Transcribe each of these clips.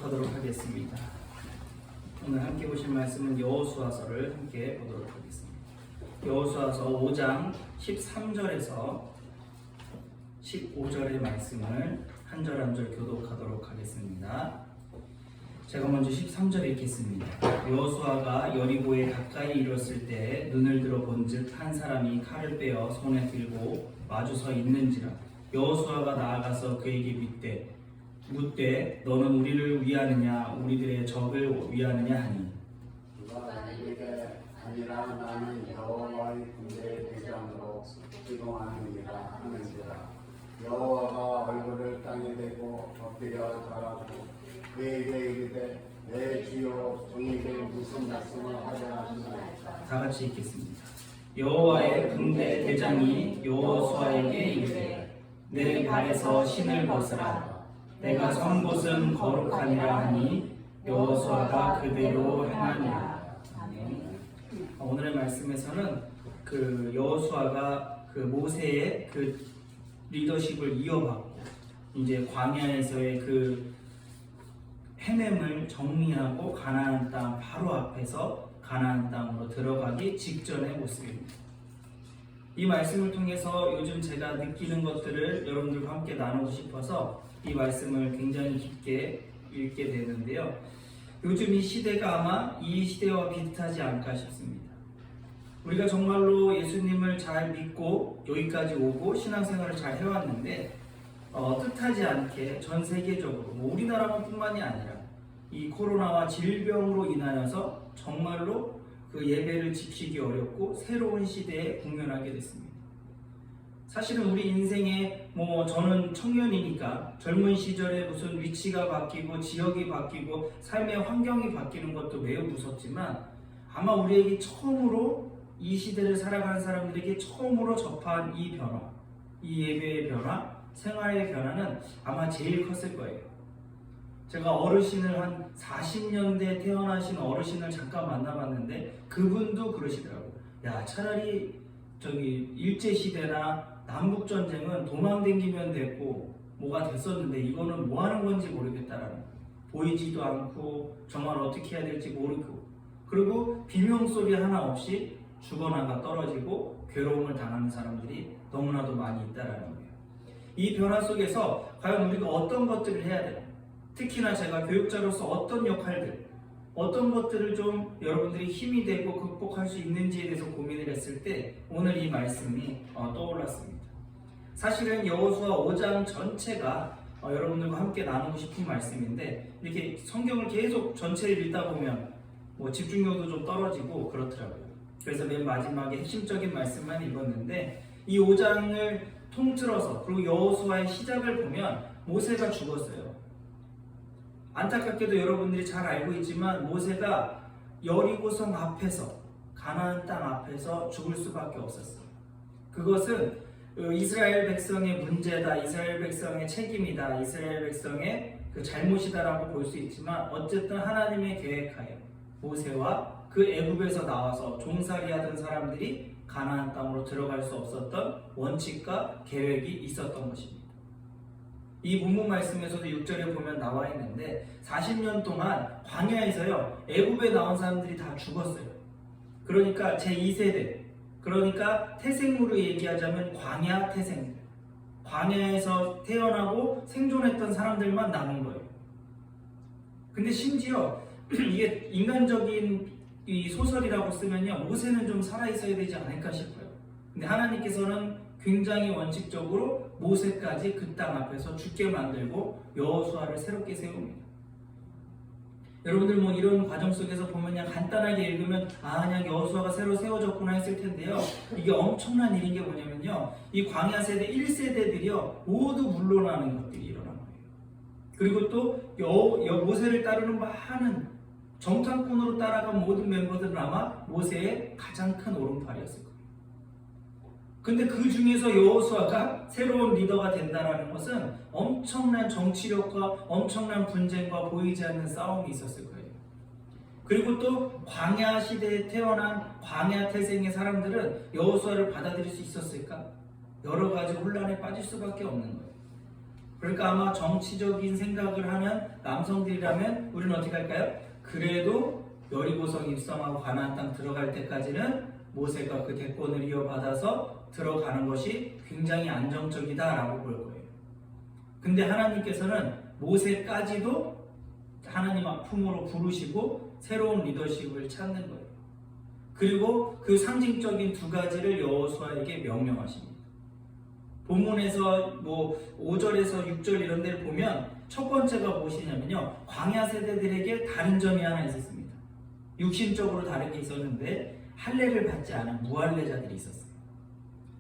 교독하도록 하겠습니다. 오늘 함께 보실 말씀은 여호수아서를 함께 보도록 하겠습니다. 여호수아서 5장 13절에서 15절의 말씀을 한 절 한 절 교독하도록 하겠습니다. 제가 먼저 13절 읽겠습니다. 여호수아가 여리고에 가까이 이르렀을 때 눈을 들어 본즉 한 사람이 칼을 빼어 손에 들고 마주 서 있는지라. 여호수아가 나아가서 그에게 묻되 너는 우리를 위하느냐 우리들의 적을 위하느냐 하니 누가 이르되 아니라 나는 여호와의 군대의 대장으로 이동하느니라 하는지라. 여호와가 얼굴을 땅에 대고 엎드려 절하고 그에게 이르되 내 주여 종에게 무슨 말씀을 하려 하시나이까. 다 같이 읽겠습니다. 여호와의 군대 대장이 여호수아에게 이르되 내 발에서 신을 벗으라. 내가 선 곳은 거룩하니라 하니 여호수아가 그대로 행하니라. 아멘. 오늘의 말씀에서는 그 여호수아가 그 모세의 그 리더십을 이어받고 이제 광야에서의 그 헤맴을 정리하고 가나안 땅 바로 앞에서 가나안 땅으로 들어가기 직전의 모습입니다. 이 말씀을 통해서 요즘 제가 느끼는 것들을 여러분들과 함께 나누고 싶어서 이 말씀을 굉장히 깊게 읽게 되는데요. 요즘 이 시대가 아마 이 시대와 비슷하지 않을까 싶습니다. 우리가 정말로 예수님을 잘 믿고 여기까지 오고 신앙생활을 잘 해왔는데 뜻하지 않게 전 세계적으로 우리나라만 뿐만이 아니라 이 코로나와 질병으로 인하여서 정말로 그 예배를 지키기 어렵고 새로운 시대에 국면하게 됐습니다. 사실은 우리 인생에 저는 청년이니까 젊은 시절에 무슨 위치가 바뀌고 지역이 바뀌고 삶의 환경이 바뀌는 것도 매우 무섭지만 아마 우리에게 처음으로 이 시대를 살아가는 사람들에게 처음으로 접한 이 변화, 이 예배의 변화, 생활의 변화는 아마 제일 컸을 거예요. 제가 어르신을 한 40년대 태어나신 어르신을 잠깐 만나봤는데 그분도 그러시더라고요. 야, 차라리 일제시대나 남북전쟁은 도망다니면 됐고 뭐가 됐었는데 이거는 뭐 하는 건지 모르겠다라는, 보이지도 않고 정말 어떻게 해야 될지 모르고, 그리고 비명소리 하나 없이 죽어나가 떨어지고 괴로움을 당하는 사람들이 너무나도 많이 있다라는 거예요. 이 변화 속에서 과연 우리가 어떤 것들을 해야 되나, 특히나 제가 교육자로서 어떤 역할들, 어떤 것들을 좀 여러분들이 힘이 되고 극복할 수 있는지에 대해서 고민을 했을 때 오늘 이 말씀이 떠올랐습니다. 사실은 여호수아 5장 전체가 여러분들과 함께 나누고 싶은 말씀인데 이렇게 성경을 계속 전체를 읽다 보면 집중력도 좀 떨어지고 그렇더라고요. 그래서 맨 마지막에 핵심적인 말씀만 읽었는데 이 5장을 통틀어서 그리고 여호수아의 시작을 보면 모세가 죽었어요. 안타깝게도 여러분들이 잘 알고 있지만 모세가 여리고성 앞에서, 가나안 땅 앞에서 죽을 수밖에 없었어요. 그것은 이스라엘 백성의 문제다, 이스라엘 백성의 책임이다, 이스라엘 백성의 그 잘못이다라고 볼 수 있지만 어쨌든 하나님의 계획하에 모세와 그 애굽에서 나와서 종살이하던 사람들이 가나안 땅으로 들어갈 수 없었던 원칙과 계획이 있었던 것입니다. 이 본문 말씀에서도 6절에 보면 나와 있는데 40년 동안 광야에서요 애굽에 나온 사람들이 다 죽었어요. 그러니까 제2세대, 그러니까 태생으로 얘기하자면 광야 태생, 광야에서 태어나고 생존했던 사람들만 남은 거예요. 근데 심지어 이게 인간적인 이 소설이라고 쓰면요 모세는 좀 살아있어야 되지 않을까 싶어요. 근데 하나님께서는 굉장히 원칙적으로 모세까지 그 땅 앞에서 죽게 만들고 여호수아를 새롭게 세웁니다. 여러분들 이런 과정 속에서 보면 그냥 간단하게 읽으면 그냥 여호수아가 새로 세워졌구나 했을 텐데요. 이게 엄청난 일인 게 뭐냐면요. 이 광야 세대 1세대들이요 모두 물러나는 것들이 일어난 거예요. 그리고 또 모세를 따르는 많은 정탐꾼으로 따라간 모든 멤버들은 아마 모세의 가장 큰 오른팔이었을 거예요. 근데 그 중에서 여호수아가 새로운 리더가 된다는 것은 엄청난 정치력과 엄청난 분쟁과 보이지 않는 싸움이 있었을 거예요. 그리고 또 광야 시대에 태어난 광야 태생의 사람들은 여호수아를 받아들일 수 있었을까? 여러 가지 혼란에 빠질 수밖에 없는 거예요. 그러니까 아마 정치적인 생각을 하는 남성들이라면 우리는 어떻게 할까요? 그래도 여리고성 입성하고 가나안 땅 들어갈 때까지는 모세가 그 대권을 이어받아서 들어가는 것이 굉장히 안정적이다라고 볼 거예요. 근데 하나님께서는 모세까지도 하나님 품으로 부르시고 새로운 리더십을 찾는 거예요. 그리고 그 상징적인 두 가지를 여호수아에게 명령하십니다. 본문에서 5절에서 6절 이런 데를 보면 첫 번째가 무엇이냐면요, 광야 세대들에게 다른 점이 하나 있었습니다. 육신적으로 다른 게 있었는데 할례를 받지 않은 무할례자들이 있었어요.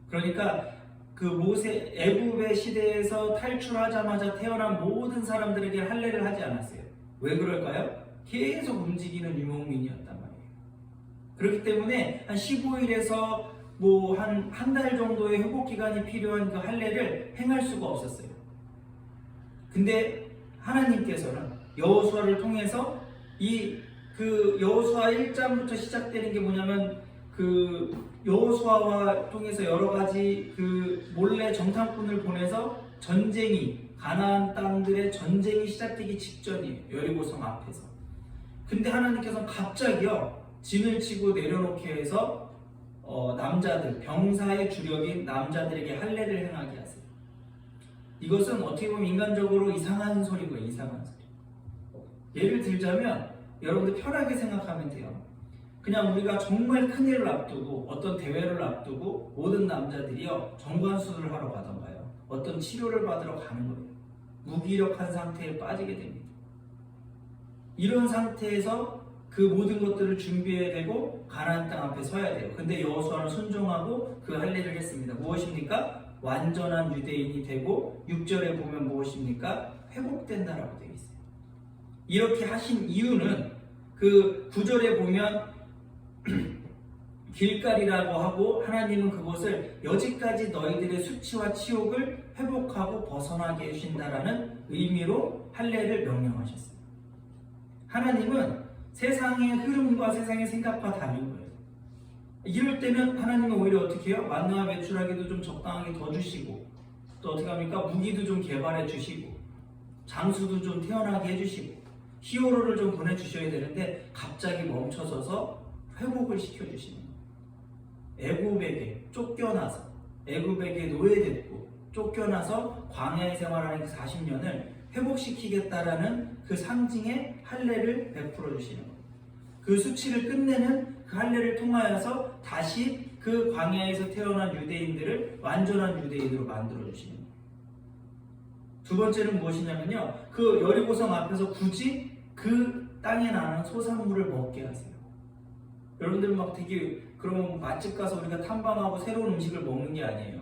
그러니까 그 모세 애굽의 시대에서 탈출하자마자 태어난 모든 사람들에게 할례를 하지 않았어요. 왜 그럴까요? 계속 움직이는 유목민이었단 말이에요. 그렇기 때문에 한 15일에서 한 달 정도의 회복 기간이 필요한 그 할례를 행할 수가 없었어요. 근데 하나님께서는 여호수아를 통해서 그 여호수아 1장부터 시작되는 게 뭐냐면 그 여호수아와 통해서 여러 가지 그 몰래 정탐꾼을 보내서 가나안 땅들의 전쟁이 시작되기 직전이에요. 여리고성 앞에서. 근데 하나님께서는 갑자기요 진을 치고 내려놓게 해서 남자들, 병사의 주력인 남자들에게 할례를 행하게 하세요. 이것은 어떻게 보면 인간적으로 이상한 소리인 거예요. 이상한 소리. 예를 들자면 여러분들 편하게 생각하면 돼요. 그냥 우리가 정말 큰일을 앞두고 어떤 대회를 앞두고 모든 남자들이요 정관수술을 하러 가던가요, 어떤 치료를 받으러 가는 거예요. 무기력한 상태에 빠지게 됩니다. 이런 상태에서 그 모든 것들을 준비해야 되고 가나안 땅 앞에 서야 돼요. 근데 여호수아는 순종하고 그 할례를 했습니다. 무엇입니까? 완전한 유대인이 되고 6절에 보면 무엇입니까? 회복된다라고 되어 있어요. 이렇게 하신 이유는 그 9절에 보면 길갈이라고 하고 하나님은 그곳을 여지까지 너희들의 수치와 치욕을 회복하고 벗어나게 해주신다라는 의미로 할례를 명령하셨어요. 하나님은 세상의 흐름과 세상의 생각과 다른 거예요. 이럴 때는 하나님은 오히려 어떻게 해요? 만나와 매출하기도 좀 적당하게 더 주시고, 또 어떻게 합니까? 무기도 좀 개발해 주시고, 장수도 좀 태어나게 해주시고, 히어로를 좀 보내주셔야 되는데 갑자기 멈춰서서 회복을 시켜주시는 거예요. 애굽에게 쫓겨나서, 애굽에게 노예됐고 쫓겨나서 광야의 생활하는 그 40년을 회복시키겠다라는 그 상징의 할례를 베풀어 주시는 거예요. 그 수치를 끝내는 그 할례를 통하여서 다시 그 광야에서 태어난 유대인들을 완전한 유대인으로 만들어 주시는 거예요. 두 번째는 무엇이냐면요, 그 여리고성 앞에서 굳이 그 땅에 나는 소산물을 먹게 하세요. 여러분들 막 되게 그러면 맛집 가서 우리가 탐방하고 새로운 음식을 먹는 게 아니에요.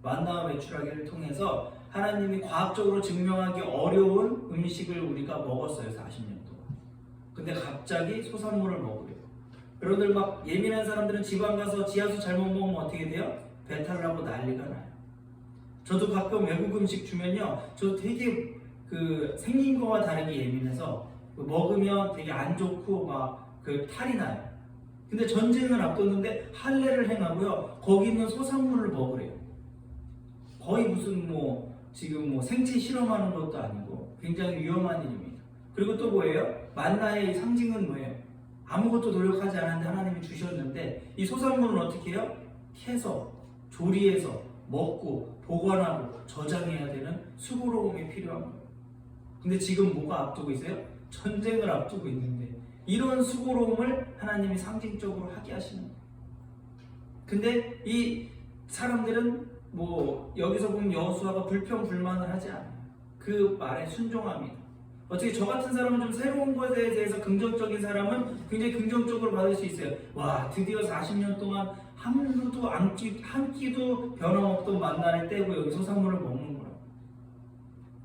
만나와 메추라기를 통해서 하나님이 과학적으로 증명하기 어려운 음식을 우리가 먹었어요. 40년 동안. 근데 갑자기 소산물을 먹으래요. 여러분들 막 예민한 사람들은 지방 가서 지하수 잘못 먹으면 어떻게 돼요? 배탈 나고 난리가 나요. 저도 가끔 외국 음식 주면요, 저 되게 그 생긴 거와 다르게 예민해서 먹으면 되게 안 좋고 막 그 탈이 나요. 근데 전쟁을 앞뒀는데 할례를 행하고요, 거기 있는 소산물을 먹으래요. 거의 무슨 지금 생체 실험하는 것도 아니고 굉장히 위험한 일입니다. 그리고 또 뭐예요? 만나의 상징은 뭐예요? 아무것도 노력하지 않았는데 하나님이 주셨는데 이 소산물은 어떻게 해요? 캐서 조리해서 먹고 보관하고 저장해야 되는 수고로움이 필요한 거예요. 근데 지금 뭐가 앞두고 있어요? 전쟁을 앞두고 있는데 이런 수고로움을 하나님이 상징적으로 하게 하시는 거예요. 근데 이 사람들은 여기서 보면 여호수아가 불평불만을 하지 않아요. 그 말에 순종합니다. 어떻게 저 같은 사람은 좀 새로운 것에 대해서 긍정적인 사람은 굉장히 긍정적으로 받을 수 있어요. 와, 드디어 40년 동안 한 끼도 변함없던 만나를 떼고 여기 소산물을 먹는구나.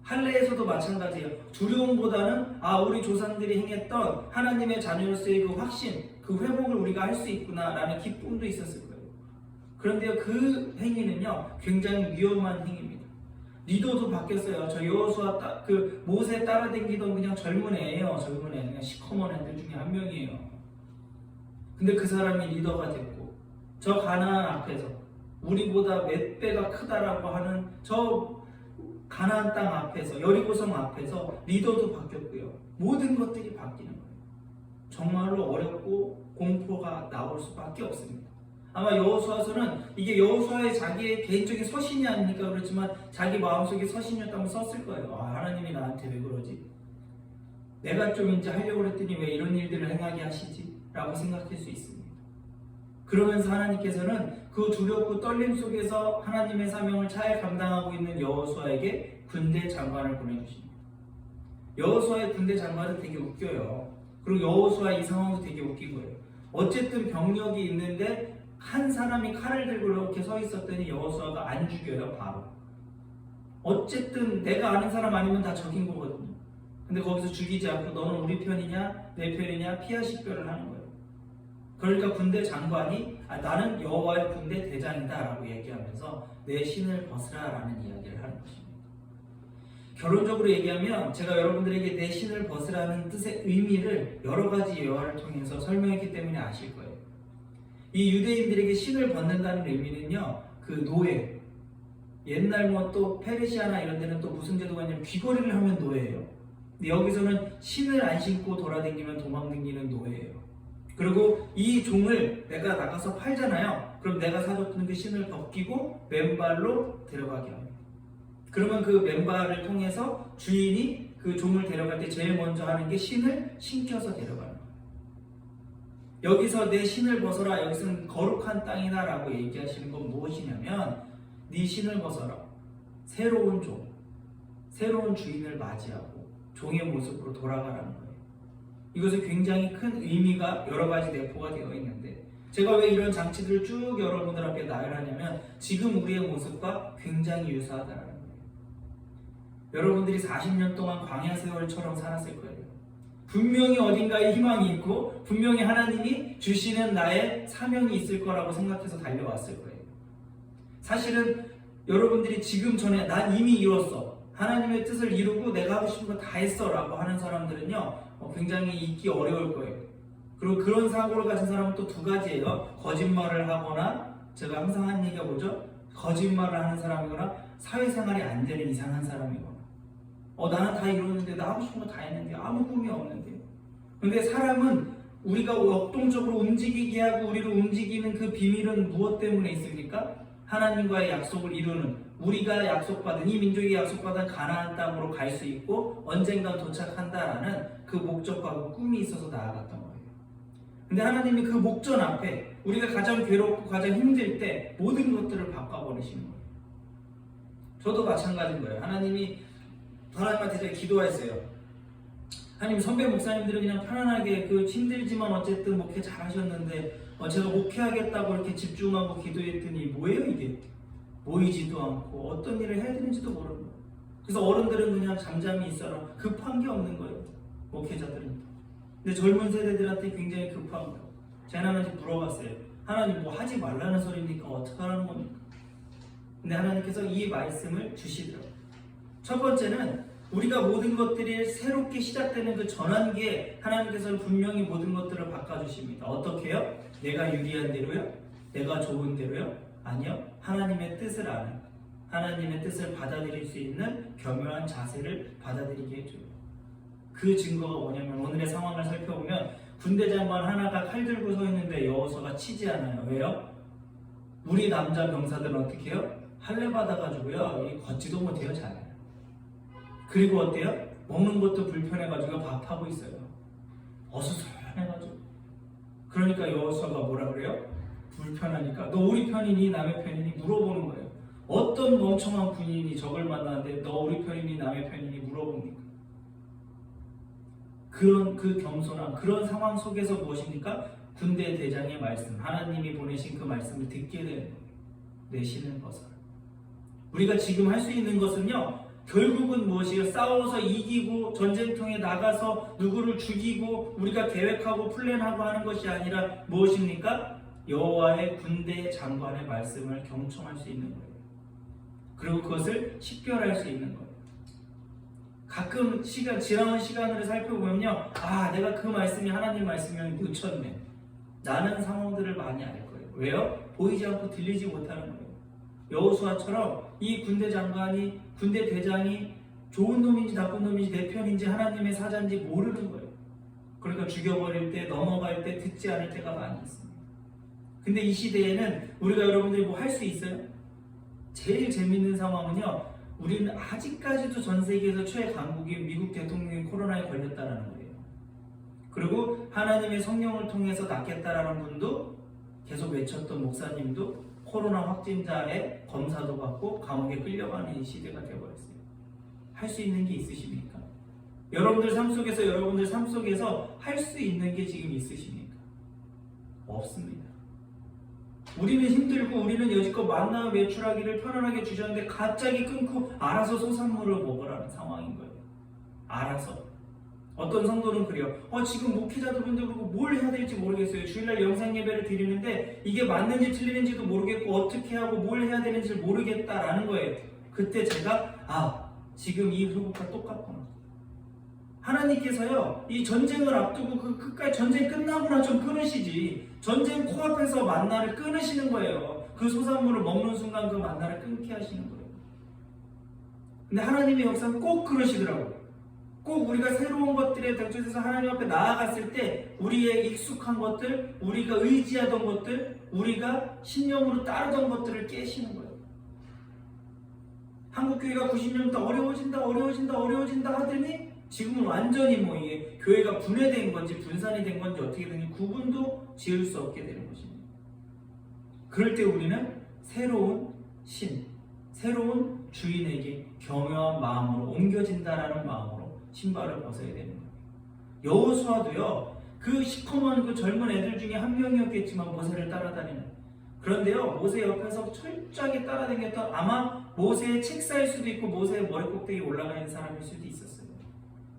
할례에서도 마찬가지예요. 두려움보다는 우리 조상들이 행했던 하나님의 자녀로서의 그 확신, 그 회복을 우리가 할 수 있구나 라는 기쁨도 있었을 거예요. 그런데 그 행위는요 굉장히 위험한 행위입니다. 리더도 바뀌었어요. 저 여호수아 그 모세 따라다니던 그냥 젊은 애예요. 젊은 애, 그냥 시커먼 애들 중에 한 명이에요. 근데 그 사람이 리더가 됐고, 저 가나안 앞에서 우리보다 몇 배가 크다라고 하는 저 가나안 땅 앞에서, 여리고성 앞에서 리더도 바뀌었고요. 모든 것들이 바뀌는 거예요. 정말로 어렵고 공포가 나올 수밖에 없습니다. 아마 여호수아서는 이게 여호수아의 자기의 개인적인 서신이 아니니까 그렇지만 자기 마음속에 서신이었다면 썼을 거예요. 아, 하나님이 나한테 왜 그러지? 내가 좀 이제 하려고 했더니 왜 이런 일들을 행하게 하시지? 라고 생각할 수 있습니다. 그러면서 하나님께서는 그 두렵고 떨림 속에서 하나님의 사명을 잘 감당하고 있는 여호수아에게 군대 장관을 보내주십니다. 여호수아의 군대 장관은 되게 웃겨요. 그리고 여호수아 이 상황도 되게 웃긴 거예요. 어쨌든 병력이 있는데 한 사람이 칼을 들고 이렇게 서 있었더니 여호수아가 안 죽여요, 바로. 어쨌든 내가 아는 사람 아니면 다 적인 거거든요. 근데 거기서 죽이지 않고 너는 우리 편이냐 내 편이냐 피하식별을 하는 거예요. 그러니까 군대 장관이 나는 여호와의 군대 대장이다 라고 얘기하면서 내 신을 벗으라 라는 이야기를 하는 것입니다. 결론적으로 얘기하면 제가 여러분들에게 내 신을 벗으라는 뜻의 의미를 여러 가지 예화를 통해서 설명했기 때문에 아실 거예요. 이 유대인들에게 신을 벗는다는 의미는요, 그 노예, 옛날 뭐 또 페르시아나 이런 데는 또 무슨 제도가 있냐면 귀걸이를 하면 노예예요. 근데 여기서는 신을 안 신고 돌아다니면 도망다니는 노예예요. 그리고 이 종을 내가 나가서 팔잖아요. 그럼 내가 사줬던 그 신을 벗기고 맨발로 데려가게 합니다. 그러면 그 맨발을 통해서 주인이 그 종을 데려갈 때 제일 먼저 하는 게 신을 신겨서 데려가는 거예요. 여기서 내 신을 벗어라, 여기서는 거룩한 땅이다 라고 얘기하시는 건 무엇이냐면 네 신을 벗어라, 새로운 종, 새로운 주인을 맞이하고 종의 모습으로 돌아가라는 거예요. 이것은 굉장히 큰 의미가 여러 가지 내포가 되어 있는데 제가 왜 이런 장치들을 쭉 여러분들 앞에 나열하냐면 지금 우리의 모습과 굉장히 유사하다는 거예요. 여러분들이 40년 동안 광야 세월처럼 살았을 거예요. 분명히 어딘가에 희망이 있고 분명히 하나님이 주시는 나의 사명이 있을 거라고 생각해서 달려왔을 거예요. 사실은 여러분들이 지금 전에 난 이미 이뤘어, 하나님의 뜻을 이루고 내가 하고 싶은 거 다 했어 라고 하는 사람들은요 굉장히 있기 어려울 거예요. 그리고 그런 사고를 가진 사람은 또 두 가지예요. 거짓말을 하거나, 제가 항상 하는 얘기가 뭐죠? 거짓말을 하는 사람이거나 사회생활이 안 되는 이상한 사람이거나. 나는 다 이뤘는데, 나 하고 싶은 거 다 했는데 아무 꿈이 없는데. 근데 사람은 우리가 역동적으로 움직이게 하고 우리를 움직이는 그 비밀은 무엇 때문에 있습니까? 하나님과의 약속을 이루는, 우리가 약속받은, 이 민족이 약속받은 가나안 땅으로 갈 수 있고 언젠가 도착한다라는 그 목적과 그 꿈이 있어서 나아갔던 거예요. 근데 하나님이 그 목전 앞에 우리가 가장 괴롭고 가장 힘들 때 모든 것들을 바꿔버리시는 거예요. 저도 마찬가지인 거예요. 하나님한테 제가 기도했어요. 하나님, 선배 목사님들은 그냥 편안하게 힘들지만 어쨌든 목회 잘하셨는데 제가 목회하겠다고 이렇게 집중하고 기도했더니 뭐예요 이게? 모이지도 않고 어떤 일을 해야 되는지도 모르는 거예요. 그래서 어른들은 그냥 잠잠히 있어라. 급한 게 없는 거예요. 목회자들은. 근데 젊은 세대들한테 굉장히 급한 거예요. 제가 하나님한테 물어봤어요. 하나님 뭐 하지 말라는 소리입니까? 어떻게 하라는 겁니까? 근데 하나님께서 이 말씀을 주시더라고요. 첫 번째는 우리가 모든 것들이 새롭게 시작되는 그 전환기에 하나님께서는 분명히 모든 것들을 바꿔주십니다. 어떻게 해요? 내가 유리한 대로요? 내가 좋은 대로요? 아니요. 하나님의 뜻을 아는, 하나님의 뜻을 받아들일 수 있는 겸허한 자세를 받아들이게 해줘요. 그 증거가 뭐냐면 오늘의 상황을 살펴보면 군대 장관 하나가 칼 들고 서 있는데 여호수아가 치지 않아요. 왜요? 우리 남자 병사들은 어떻게 해요? 할례 받아가지고요 걷지도 못해요. 잘. 그리고 어때요? 먹는 것도 불편해가지고 밥하고 있어요. 어수선해가지고. 그러니까 여호수아가 뭐라 그래요? 불편하니까 너 우리 편이니 남의 편이니 물어보는 거예요. 어떤 멍청한 군인이 적을 만나는데 너 우리 편이니 남의 편이니 물어봅니까? 그런 그 겸손한 그런 상황 속에서 무엇입니까? 군대 대장의 말씀, 하나님이 보내신 그 말씀을 듣게 되는 거예요. 내 신을 벗어라. 우리가 지금 할 수 있는 것은요, 결국은 무엇이에요? 싸워서 이기고 전쟁통에 나가서 누구를 죽이고 우리가 계획하고 플랜하고 하는 것이 아니라 무엇입니까? 여호와의 군대 장관의 말씀을 경청할 수 있는 거예요. 그리고 그것을 식별할 수 있는 거예요. 가끔 지나온 시간을 살펴보면요, 내가 그 말씀이 하나님 말씀이면 놓쳤네. 나는 상황들을 많이 알 거예요. 왜요? 보이지 않고 들리지 못하는 거예요. 여호수아처럼 이 군대 장관이 군대 대장이 좋은 놈인지 나쁜 놈인지 내 편인지 하나님의 사자인지 모르는 거예요. 그러니까 죽여버릴 때 넘어갈 때 듣지 않을 때가 많이 있습니다. 근데 이 시대에는 우리가 여러분들이 뭐 할 수 있어요? 제일 재밌는 상황은요, 우리는 아직까지도 전 세계에서 최강국인 미국 대통령이 코로나에 걸렸다라는 거예요. 그리고 하나님의 성령을 통해서 낫겠다라는 분도 계속 외쳤던 목사님도 코로나 확진자의 검사도 받고 감옥에 끌려가는 이 시대가 되어버렸어요. 할 수 있는 게 있으십니까? 여러분들 삶 속에서 할 수 있는 게 지금 있으십니까? 없습니다. 우리는 힘들고 우리는 여지껏 만나 외출하기를 편안하게 주셨는데 갑자기 끊고 알아서 소산물을 먹으라는 상황인 거예요. 알아서. 어떤 성도는 그래요. 지금 목회자들분들 그러고 뭘 해야 될지 모르겠어요. 주일날 영상 예배를 드리는데 이게 맞는지 틀리는지도 모르겠고 어떻게 하고 뭘 해야 되는지 모르겠다라는 거예요. 그때 제가 지금 이 회복과 똑같구나. 하나님께서요, 이 전쟁을 앞두고 끝까지 전쟁 끝나고나 좀 끊으시지. 전쟁 코앞에서 만나를 끊으시는 거예요. 그 소산물을 먹는 순간 그 만나를 끊게 하시는 거예요. 근데 하나님의 역사는 꼭 그러시더라고요. 꼭 우리가 새로운 것들에 대처해서 하나님 앞에 나아갔을 때 우리의 익숙한 것들, 우리가 의지하던 것들, 우리가 신령으로 따르던 것들을 깨시는 거예요. 한국교회가 90년부터 어려워진다 하더니 지금은 완전히 이게 교회가 분해된 건지 분산이 된 건지 어떻게 되는지 구분도 지을 수 없게 되는 것입니다. 그럴 때 우리는 새로운 새로운 주인에게 겸허한 마음으로 옮겨진다라는 마음으로 신발을 벗어야 되는 거예요. 여호수아도요, 그 시커먼 그 젊은 애들 중에 한 명이었겠지만 모세를 따라다니는. 그런데요, 모세 옆에서 철저하게 따라다녔던 아마 모세의 책사일 수도 있고 모세의 머리 꼭대기에 올라가 있는 사람일 수도 있었어요.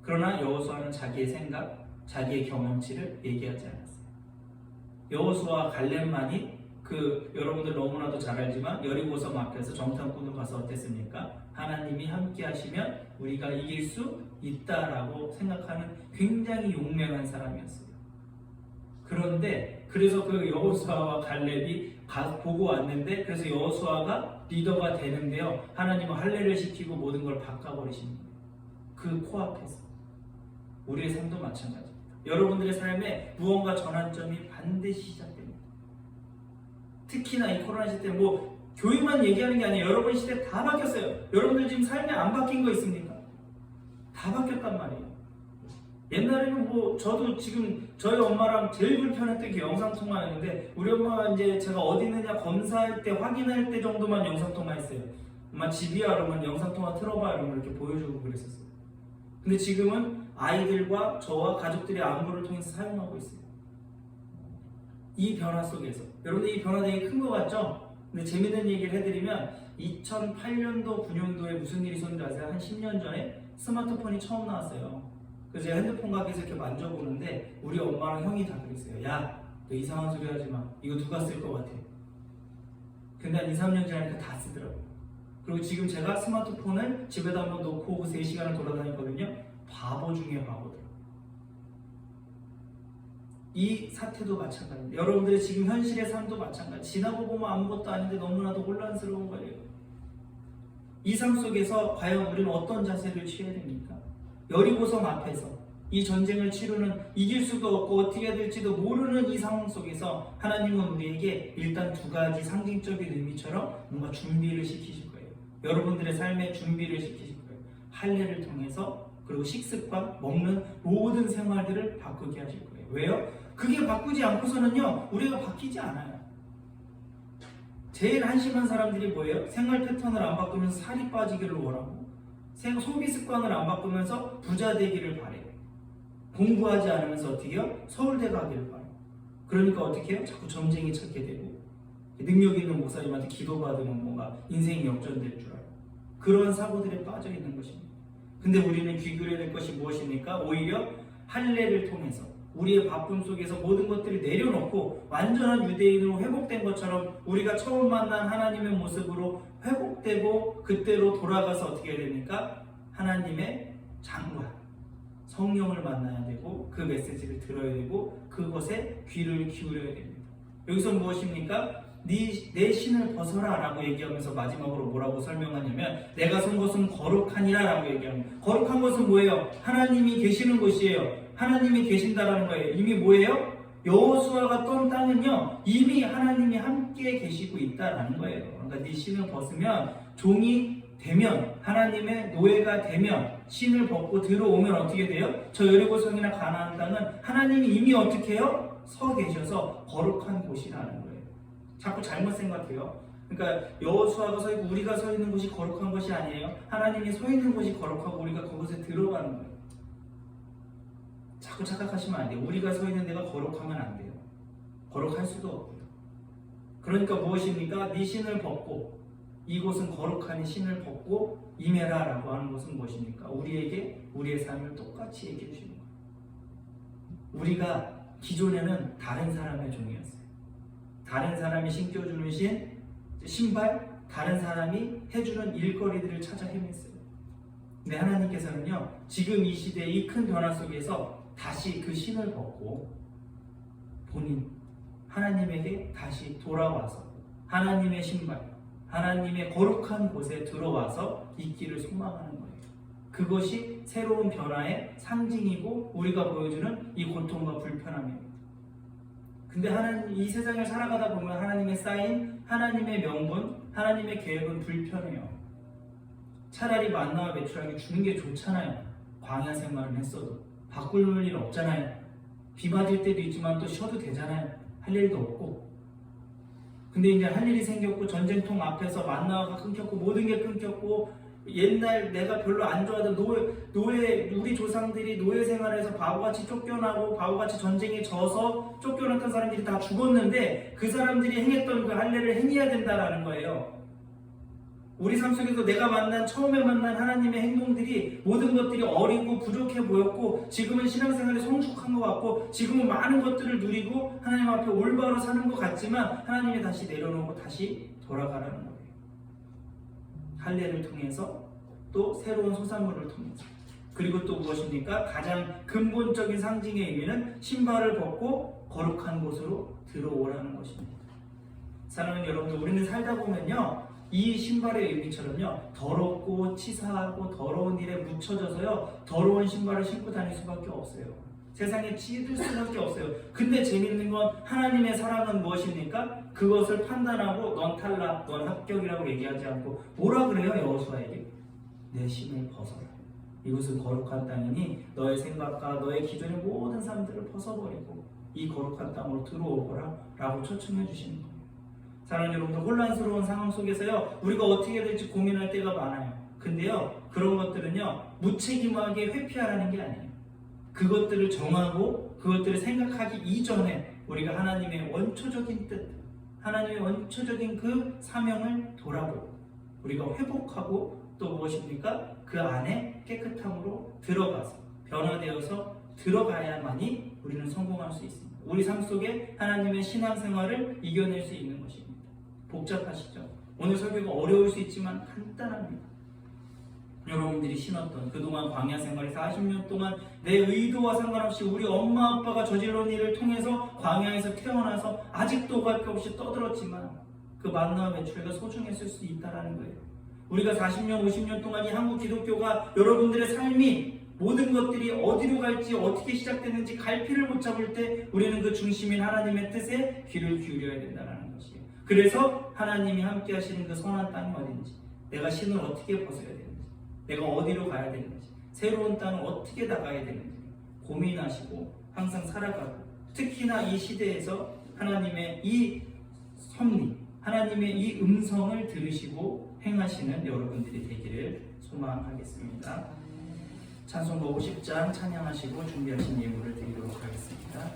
그러나 여호수아는 자기의 생각, 자기의 경험치를 얘기하지 않았어요. 여호수아 갈렙만이 여러분들 너무나도 잘 알지만 여리고성 앞에서 정탐꾼을 가서 어땠습니까? 하나님이 함께 하시면 우리가 이길 수 있다라고 생각하는 굉장히 용맹한 사람이었어요. 그런데 그래서 그 여호수아와 갈렙이 보고 왔는데 그래서 여호수아가 리더가 되는데요, 하나님은 할례를 시키고 모든 걸 바꿔버리십니다. 그 코앞에서. 우리의 삶도 마찬가지입니다. 여러분들의 삶에 무언가 전환점이 반드시 시작됩니다. 특히나 이 코로나 시대 교회만 얘기하는 게 아니에요. 여러분 시대 다 바뀌었어요. 여러분들 지금 삶에 안 바뀐 거 있습니까? 다 바뀌었단 말이에요. 옛날에는 저도 지금 저희 엄마랑 제일 불편했던 게 영상통화였는데 우리 엄마가 이제 제가 어디 있느냐 검사할 때 확인할 때 정도만 영상통화했어요. 엄마 집이야 그러면 영상통화 틀어봐 이러면 이렇게 보여주고 그랬었어요. 근데 지금은 아이들과 저와 가족들의 안부를 통해서 사용하고 있어요. 이 변화 속에서 여러분들 이 변화 되게 큰 것 같죠? 근데 재밌는 얘기를 해드리면 2008년도 9년도에 무슨 일이 있었는지 아세요? 한 10년 전에 스마트폰이 처음 나왔어요. 그래서 제가 핸드폰 가게에서 이렇게 만져보는데 우리 엄마랑 형이 다 그랬어요. 야, 너 이상한 소리 하지 마. 이거 누가 쓸 것 같아? 근데 한 2, 3년 지나니까 다 쓰더라고요. 그리고 지금 제가 스마트폰을 집에다 한번 놓고 오고 3시간을 돌아다녔거든요. 바보 중에 바보들. 이 사태도 마찬가지입니다. 여러분들의 지금 현실의 삶도 마찬가지. 지나고 보면 아무것도 아닌데 너무나도 혼란스러운 거예요. 이 삶 속에서 과연 우리는 어떤 자세를 취해야 됩니까? 여리고성 앞에서 이 전쟁을 치르는 이길 수도 없고 어떻게 해야 될지도 모르는 이 상황 속에서 하나님은 우리에게 일단 2가지 상징적인 의미처럼 뭔가 준비를 시키실 거예요. 여러분들의 삶에 준비를 시키실 거예요. 할례를 통해서 그리고 식습관, 먹는 모든 생활들을 바꾸게 하실 거예요. 왜요? 그게 바꾸지 않고서는요, 우리가 바뀌지 않아요. 제일 한심한 사람들이 뭐예요? 생활 패턴을 안 바꾸면서 살이 빠지기를 원하고 소비 습관을 안 바꾸면서 부자 되기를 바래요. 공부하지 않으면서 어떻게 해요? 서울대 가기를 바래요. 그러니까 어떻게 해요? 자꾸 점쟁이 찾게 되고 능력 있는 목사님한테 기도받으면 뭔가 인생이 역전될 줄 알아요. 그런 사고들에 빠져 있는 것입니다. 근데 우리는 귀결해야 될 것이 무엇입니까? 오히려 할례를 통해서 우리의 바쁨 속에서 모든 것들을 내려놓고 완전한 유대인으로 회복된 것처럼 우리가 처음 만난 하나님의 모습으로 회복되고 그때로 돌아가서 어떻게 해야 됩니까? 하나님의 장관, 성령을 만나야 되고 그 메시지를 들어야 되고 그것에 귀를 기울여야 됩니다. 여기서 무엇입니까? 내 신을 벗어라 라고 얘기하면서 마지막으로 뭐라고 설명하냐면 내가 선 것은 거룩하니라 라고 얘기합니다. 거룩한 것은 뭐예요? 하나님이 계시는 곳이에요. 하나님이 계신다라는 거예요. 이미 뭐예요? 여호수아가 떤 땅은요 이미 하나님이 함께 계시고 있다라는 거예요. 그러니까 네 신을 벗으면 종이 되면 하나님의 노예가 되면 신을 벗고 들어오면 어떻게 돼요? 저 여리고성이나 가나안 땅은 하나님이 이미 어떻게 해요? 서 계셔서 거룩한 곳이라는 거예요. 자꾸 잘못 생각해요. 그러니까 여호수아가 서 있고 우리가 서 있는 곳이 거룩한 것이 아니에요. 하나님이 서 있는 곳이 거룩하고 우리가 그곳에 들어가는 거예요. 자꾸 착각하시면 안 돼요. 우리가 서 있는 데가 거룩하면 안 돼요. 거룩할 수도 없고요. 그러니까 무엇입니까? 네 신을 벗고 이곳은 거룩하니 신을 벗고 임해라 라고 하는 것은 무엇입니까? 우리에게 우리의 삶을 똑같이 얘기해 주시는 거예요. 우리가 기존에는 다른 사람의 종이었어요. 다른 사람이 신겨주는 신발, 다른 사람이 해주는 일거리들을 찾아 헤맸어요. 근데 하나님께서는요, 지금 이 시대의 이 큰 변화 속에서 다시 그 신을 벗고 본인, 하나님에게 다시 돌아와서 하나님의 신발, 하나님의 거룩한 곳에 들어와서 있기를 소망하는 거예요. 그것이 새로운 변화의 상징이고 우리가 보여주는 이 고통과 불편함입니다. 근데 하나님, 이 세상을 살아가다 보면 하나님의 쌓인 하나님의 명분, 하나님의 계획은 불편해요. 차라리 만나와 메추라기 주는 게 좋잖아요. 광야 생활을 했어도 바꿀 일 없잖아요. 비 맞을 때도 있지만 또 쉬어도 되잖아요. 할 일도 없고. 근데 이제 할 일이 생겼고 전쟁통 앞에서 만나가 끊겼고 모든 게 끊겼고 옛날 내가 별로 안 좋아하던 노예 우리 조상들이 노예 생활에서 바보같이 쫓겨나고 바보같이 전쟁에 져서 쫓겨났던 사람들이 다 죽었는데 그 사람들이 행했던 그 할례를 행해야 된다라는 거예요. 우리 삶 속에서 내가 처음에 만난 하나님의 행동들이 모든 것들이 어리고 부족해 보였고 지금은 신앙생활에 성숙한 것 같고 지금은 많은 것들을 누리고 하나님 앞에 올바로 사는 것 같지만 하나님이 다시 내려놓고 다시 돌아가라는 거예요. 할례를 통해서 또 새로운 소산물을 통해서 그리고 또 무엇입니까? 가장 근본적인 상징의 의미는 신발을 벗고 거룩한 곳으로 들어오라는 것입니다. 사랑하는 여러분들, 우리는 살다 보면요 이 신발의 의미처럼요 더럽고 치사하고 더러운 일에 묻혀져서요 더러운 신발을 신고 다닐 수밖에 없어요. 세상에 찌들 수밖에 없어요. 근데 재밌는 건 하나님의 사랑은 무엇입니까? 그것을 판단하고 넌 탈락, 넌 합격이라고 얘기하지 않고 뭐라 그래요? 여호수아에게 내 신을 벗어라. 이곳은 거룩한 땅이니 너의 생각과 너의 기존의 모든 삶들을 벗어버리고 이 거룩한 땅으로 들어오거라 라고 초청해 주시는 거예요. 사랑하는 여러분들, 혼란스러운 상황 속에서요 우리가 어떻게 될지 고민할 때가 많아요. 근데요 그런 것들은요 무책임하게 회피하라는 게 아니에요. 그것들을 정하고 그것들을 생각하기 이전에 우리가 하나님의 원초적인 뜻, 하나님의 원초적인 그 사명을 돌아보고 우리가 회복하고 또 무엇입니까? 그 안에 깨끗함으로 들어가서 변화되어서 들어가야만이 우리는 성공할 수 있습니다. 우리 삶 속에 하나님의 신앙생활을 이겨낼 수 있는 것입니다. 복잡하시죠? 오늘 설교가 어려울 수 있지만 간단합니다. 여러분들이 신었던 그동안 광야 생활에 40년 동안 내 의도와 상관없이 우리 엄마 아빠가 저질러온 일을 통해서 광야에서 태어나서 아직도 갈 게 없이 떠들었지만 그 만나와 메추라기가 소중했을 수 있다는 거예요. 우리가 40년, 50년 동안 이 한국 기독교가 여러분들의 삶이 모든 것들이 어디로 갈지 어떻게 시작됐는지 갈피를 못 잡을 때 우리는 그 중심인 하나님의 뜻에 귀를 기울여야 된다는 것이에요. 그래서 하나님이 함께 하시는 그 선한 땅이 어딘지, 내가 신을 어떻게 벗어야 되는지, 내가 어디로 가야 되는지, 새로운 땅을 어떻게 나가야 되는지 고민하시고 항상 살아가고, 특히나 이 시대에서 하나님의 이 섭리, 하나님의 이 음성을 들으시고 행하시는 여러분들이 되기를 소망하겠습니다. 찬송가 50장 찬양하시고 준비하신 예물을 드리도록 하겠습니다.